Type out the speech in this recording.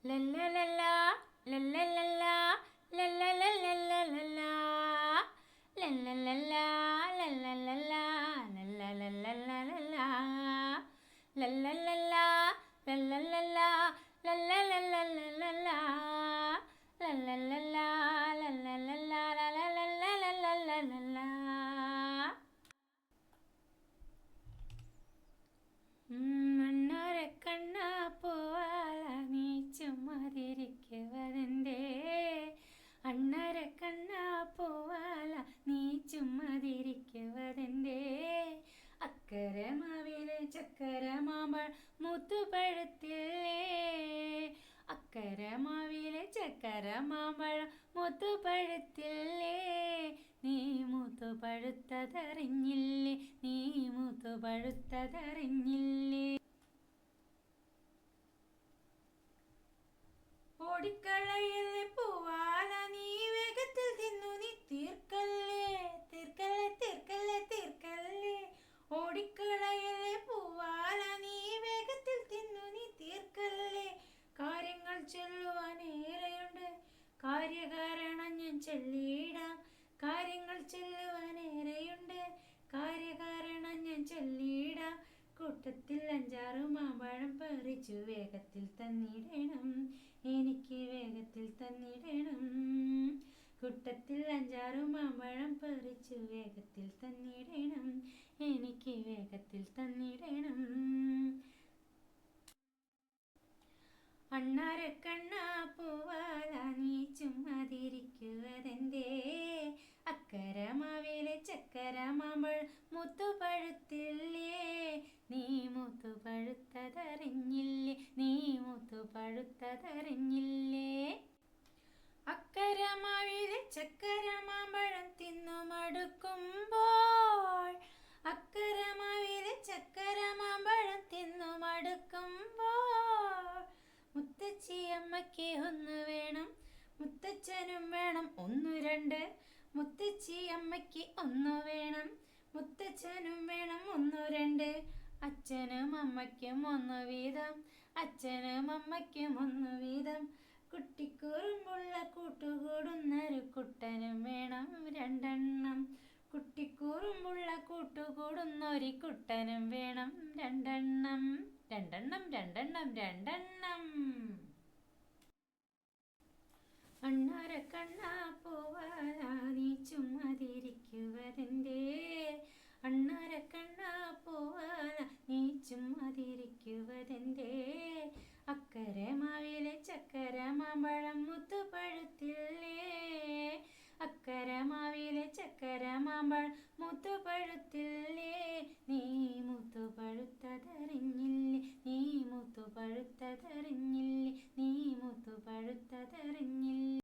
ലല്ലലല്ലാ ലല്ലലല്ലാ ലല്ലലല്ലല്ലല്ലാ ലല്ലലല്ലാ ലല്ലലല്ലാ ലല്ലലല്ലല്ലല്ലാ ലല്ലലല്ലാ ലല്ലലല്ലാ ലല്ലലല്ലല്ലല്ലാ ലല്ലലല്ലാ ലല്ലലല്ലാ ലല്ലലല്ലല്ലല്ലാ. മണ്ണാരക്കണ്ണാ പോവാല നീ ചുമ്മാതിരിക്കുവതെന്തേ? അണ്ണാരക്കണ്ണാ പോവാല നീ ചുമ്മാതിരിക്കുവതെന്തേ? അക്കരെ മാവിലെ ചക്കര മാമ്പഴ മുത്തുപഴുത്തില്ലേ? അക്കരെ മാവിലെ ചക്കര മാമ്പഴ മുത്തുപഴുത്തില്ലേ? നീ മുത്തുപഴുത്തതറിഞ്ഞില്ലേ? നീ മുത്തുപഴുത്തതറിഞ്ഞില്ലേ? ഓടിക്കളയല്ലേ പൂവാല നീ വേഗത്തിൽ തിന്നു നീ തീർക്കല്ലേ തീർക്കല്ലേ തീർക്കല്ലേ തീർക്കല്ലേ. ഓടിക്കളയല്ലേ പൂവാല നീ വേഗത്തിൽ തിന്നു നീ തീർക്കല്ലേ. കാര്യങ്ങൾ ചൊല്ലുവാനേറെയുണ്ട് കാര്യകാരണം ഞാൻ ചൊല്ലിയിടാം. കാര്യങ്ങൾ ചൊല്ലുവാനേറെയുണ്ട് കാര്യകാരണം ഞാൻ ചൊല്ലിയിടാം. കൂട്ടത്തിൽ 5-6 മാമ്പഴം പറിച്ചു വേഗത്തിൽ തന്നിടണം, എനിക്ക് വേഗത്തിൽ തന്നിടണം. കൂട്ടത്തിൽ 5-6 മാമ്പഴം പറിച്ചു വേഗത്തിൽ തന്നിടണം, എനിക്ക് വേഗത്തിൽ തന്നിടണം. അണ്ണാരക്കണ്ണാ പൂവാല നീ ചുമ്മാതിരിക്കുവതെന്തേ? അക്കര മാവിലെ ചക്കര മാമ്പഴം മുത്തുപഴുത്തില്ലേ? നീ മുത്തുപഴുത്തതറിഞ്ഞില്ലേ? നീ മുത്തുപഴുത്തതറിഞ്ഞില്ലേ? അക്കര മാവിലെ ചക്കര മാമ്പഴം തിന്നു മടുക്കുമ്പോൾ, അക്കര മാവിലെ ചക്കര മാമ്പഴം തിന്നു മടുക്കുമ്പോൾ, മുത്തച്ഛിയമ്മയ്ക്ക് ഒന്ന് വേണം മുത്തച്ഛനും വേണം 1 2. മുത്തച്ഛിയമ്മയ്ക്ക് ഒന്ന് വേണം മുത്തച്ഛനും വേണം 1 2. അച്ഛനും അമ്മയ്ക്കും 1 വീതം, അച്ഛനും അമ്മയ്ക്കും 1 വീതം. കുട്ടിക്കുറുമ്പുള്ള കൂട്ടുകൂടുന്നൊരു കുട്ടനും വേണം 2 എണ്ണം. കുട്ടിക്കുറുമ്പുള്ള കൂട്ടുകൂടുന്നൊരു കുട്ടനും വേണം 2 എണ്ണം. 2 എണ്ണം 2 എണ്ണം 2 എണ്ണം. അണ്ണാരക്കണ്ണാ പോവാല നീ ചുമ്മാതിരിക്കുവതെന്തേ? അണ്ണാരക്കണ്ണാ പോവാല നീ ചുമ്മാതിരിക്കുവതെന്തേ? അക്കരെ മാവിലെ ചക്കര മാമ്പഴം മുത്തുപഴുത്തില്ലേ? അക്കര മാവിലെ ചക്കര മാമ്പഴം മുത്തുപഴുത്തില്ലേ? നീ മുത്തുപഴുത്തതറിഞ്ഞില്ലേ? നീ മുത്തുപഴുത്ത